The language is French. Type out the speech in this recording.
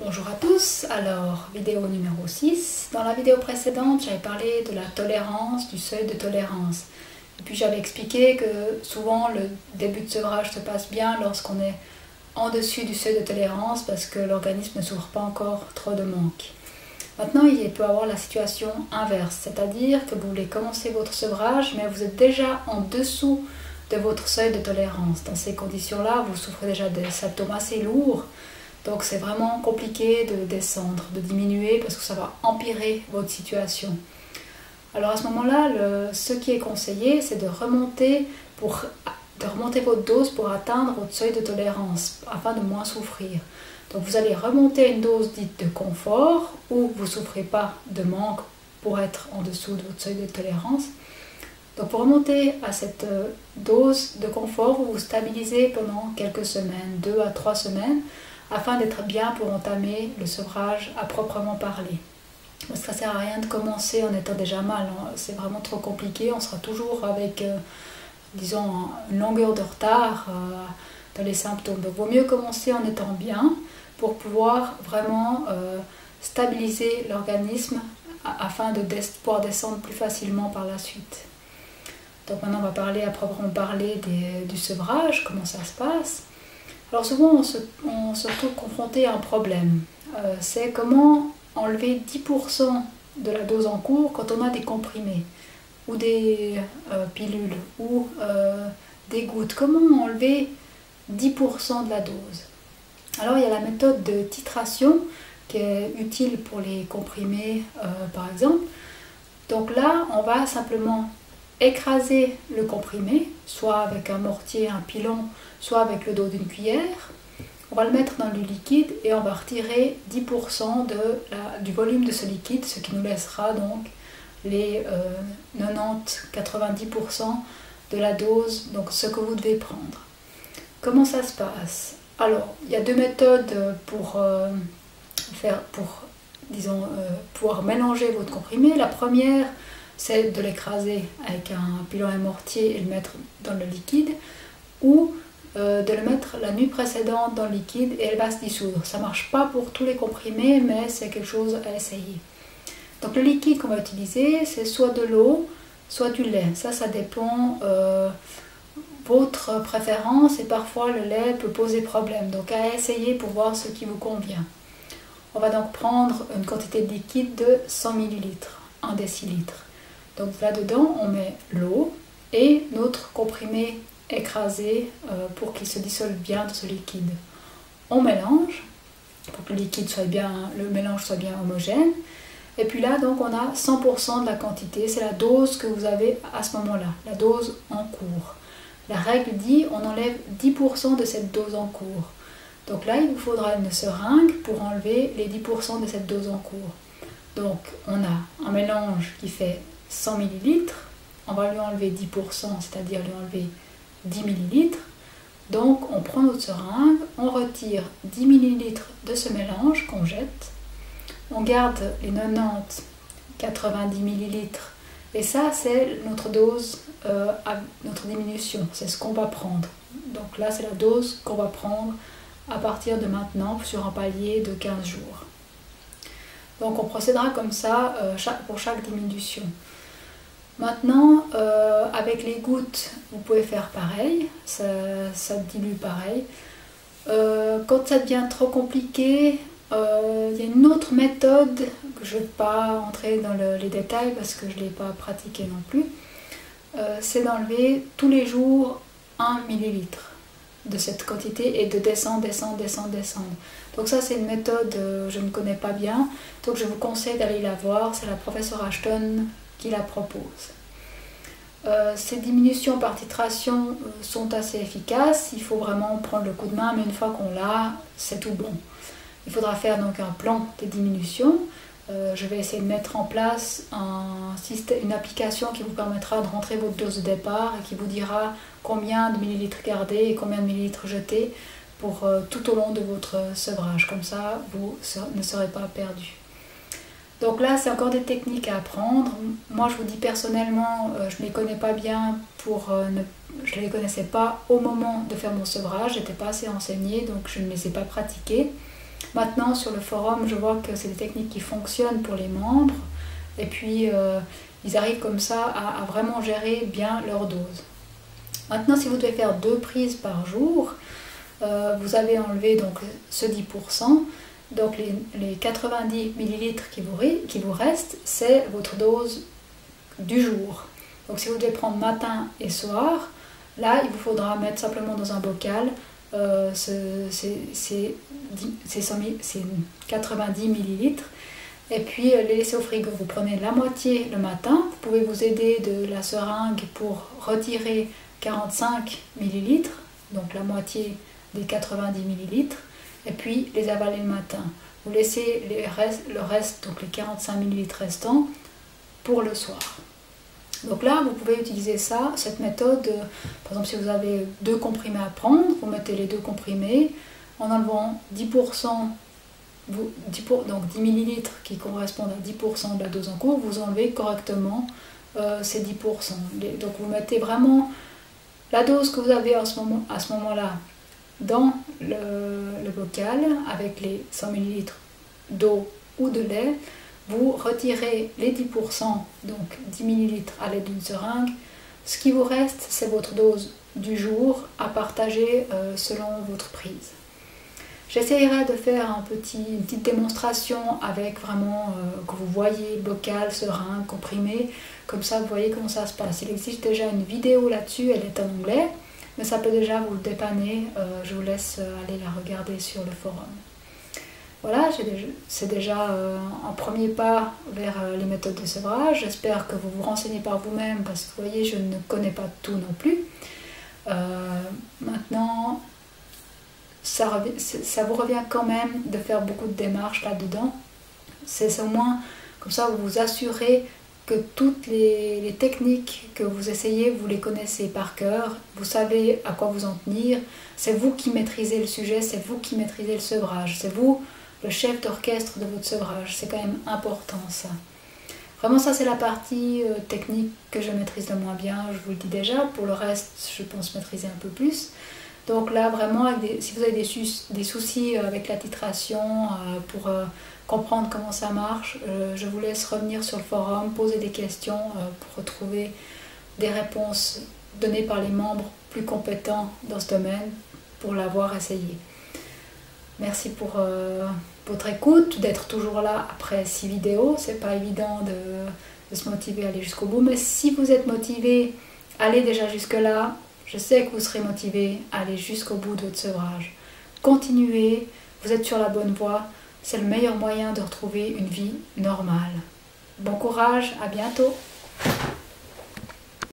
Bonjour à tous, alors vidéo numéro 6. Dans la vidéo précédente, j'avais parlé de la tolérance, du seuil de tolérance. Et puis j'avais expliqué que souvent le début de sevrage se passe bien lorsqu'on est en dessus du seuil de tolérance parce que l'organisme ne souffre pas encore trop de manque. Maintenant, il peut y avoir la situation inverse, c'est-à-dire que vous voulez commencer votre sevrage, mais vous êtes déjà en dessous de votre seuil de tolérance. Dans ces conditions-là, vous souffrez déjà des symptômes assez lourds. Donc c'est vraiment compliqué de descendre, de diminuer parce que ça va empirer votre situation. Alors à ce moment-là, ce qui est conseillé, c'est de remonter votre dose pour atteindre votre seuil de tolérance afin de moins souffrir. Donc vous allez remonter une dose dite de confort où vous ne souffrez pas de manque pour être en dessous de votre seuil de tolérance. Donc pour remonter à cette dose de confort, vous vous stabilisez pendant quelques semaines, 2 à 3 semaines, afin d'être bien pour entamer le sevrage à proprement parler. Parce que ça ne sert à rien de commencer en étant déjà mal, hein. C'est vraiment trop compliqué, on sera toujours avec, disons, une longueur de retard dans les symptômes. Donc il vaut mieux commencer en étant bien pour pouvoir vraiment stabiliser l'organisme afin de pouvoir descendre plus facilement par la suite. Donc maintenant on va parler à proprement parler du sevrage, comment ça se passe. Alors souvent on se retrouve confronté à un problème, c'est comment enlever 10% de la dose en cours quand on a des comprimés ou des pilules ou des gouttes. Comment enlever 10% de la dose? Alors il y a la méthode de titration qui est utile pour les comprimés par exemple. Donc là on va simplement écraser le comprimé, soit avec un mortier, un pilon, soit avec le dos d'une cuillère. On va le mettre dans du liquide et on va retirer 10% du volume de ce liquide, ce qui nous laissera donc les 90-90% de la dose, donc ce que vous devez prendre. Comment ça se passe? Alors, il y a deux méthodes pour pouvoir mélanger votre comprimé. La première, c'est de l'écraser avec un pilon et mortier et le mettre dans le liquide, ou de le mettre la nuit précédente dans le liquide et elle va se dissoudre. Ça ne marche pas pour tous les comprimés, mais c'est quelque chose à essayer. Donc le liquide qu'on va utiliser, c'est soit de l'eau, soit du lait. Ça dépend votre préférence et parfois le lait peut poser problème. Donc à essayer pour voir ce qui vous convient. On va donc prendre une quantité de liquide de 100 ml, 1 décilitre. Donc là-dedans, on met l'eau et notre comprimé écrasé pour qu'il se dissolve bien dans ce liquide. On mélange pour que le mélange soit bien homogène. Et puis là, donc, on a 100% de la quantité. C'est la dose que vous avez à ce moment-là, la dose en cours. La règle dit on enlève 10% de cette dose en cours. Donc là, il vous faudra une seringue pour enlever les 10% de cette dose en cours. Donc, on a un mélange qui fait 100 ml, on va lui enlever 10%, c'est-à-dire lui enlever 10 ml. Donc on prend notre seringue, on retire 10 ml de ce mélange qu'on jette, on garde les 90-90 ml et ça c'est notre dose à notre diminution, c'est ce qu'on va prendre. Donc là c'est la dose qu'on va prendre à partir de maintenant sur un palier de 15 jours. Donc on procédera comme ça pour chaque diminution. Maintenant, avec les gouttes, vous pouvez faire pareil, ça dilue pareil. Quand ça devient trop compliqué, il y a une autre méthode que je ne vais pas entrer dans les détails parce que je ne l'ai pas pratiqué non plus. C'est d'enlever tous les jours 1 millilitre de cette quantité et de descendre. Donc ça c'est une méthode que je ne connais pas bien, donc je vous conseille d'aller la voir, c'est la professeure Ashton qui la propose. Ces diminutions par titration sont assez efficaces, il faut vraiment prendre le coup de main, mais une fois qu'on l'a, c'est tout bon. Il faudra faire donc un plan de diminution. Je vais essayer de mettre en place une application qui vous permettra de rentrer votre dose de départ et qui vous dira combien de millilitres garder et combien de millilitres jeter pour tout au long de votre sevrage. Comme ça, vous ne serez pas perdu. Donc là, c'est encore des techniques à apprendre. Moi, je vous dis personnellement, je ne les connais pas bien je ne les connaissais pas au moment de faire mon sevrage. Je n'étais pas assez renseignée, donc je ne les ai pas pratiquées. Maintenant, sur le forum, je vois que c'est des techniques qui fonctionnent pour les membres. Et puis, ils arrivent comme ça à vraiment gérer bien leur dose. Maintenant, si vous devez faire 2 prises par jour, vous avez enlevé donc ce 10%. Donc, les 90 ml qui vous restent, c'est votre dose du jour. Donc, si vous devez prendre matin et soir, là, il vous faudra mettre simplement dans un bocal c'est 90 ml. Et puis les laisser au frigo. Vous prenez la moitié le matin. Vous pouvez vous aider de la seringue pour retirer 45 ml, donc la moitié des 90 ml, et puis les avaler le matin. Vous laissez le reste, donc les 45 ml restants, pour le soir. Donc là, vous pouvez utiliser cette méthode, par exemple si vous avez 2 comprimés à prendre, vous mettez les 2 comprimés, en enlevant 10%, donc 10 ml qui correspondent à 10% de la dose en cours, vous enlevez correctement ces 10%. Donc vous mettez vraiment la dose que vous avez à ce moment-là dans le bocal avec les 100 ml d'eau ou de lait. Vous retirez les 10%, donc 10 ml à l'aide d'une seringue. Ce qui vous reste, c'est votre dose du jour à partager selon votre prise. J'essaierai de faire une petite démonstration avec vraiment que vous voyez bocal, seringue, comprimé. Comme ça, vous voyez comment ça se passe. Il existe déjà une vidéo là-dessus, elle est en anglais, mais ça peut déjà vous dépanner. Je vous laisse aller la regarder sur le forum. Voilà, c'est déjà un premier pas vers les méthodes de sevrage. J'espère que vous vous renseignez par vous-même parce que vous voyez, je ne connais pas tout non plus. Maintenant, ça vous revient quand même de faire beaucoup de démarches là-dedans. C'est au moins comme ça vous vous assurez que toutes les techniques que vous essayez, vous les connaissez par cœur, vous savez à quoi vous en tenir. C'est vous qui maîtrisez le sujet, c'est vous qui maîtrisez le sevrage, c'est vous le chef d'orchestre de votre sevrage. C'est quand même important ça. Vraiment ça c'est la partie technique que je maîtrise le moins bien, je vous le dis déjà. Pour le reste, je pense maîtriser un peu plus. Donc là vraiment, si vous avez des soucis avec la titration, pour comprendre comment ça marche, je vous laisse revenir sur le forum, poser des questions pour retrouver des réponses données par les membres plus compétents dans ce domaine pour l'avoir essayé. Merci pour votre écoute, d'être toujours là après 6 vidéos. C'est pas évident de se motiver à aller jusqu'au bout, mais si vous êtes motivé, allez déjà jusque là. Je sais que vous serez motivé à aller jusqu'au bout de votre sevrage. Continuez, vous êtes sur la bonne voie. C'est le meilleur moyen de retrouver une vie normale. Bon courage, à bientôt.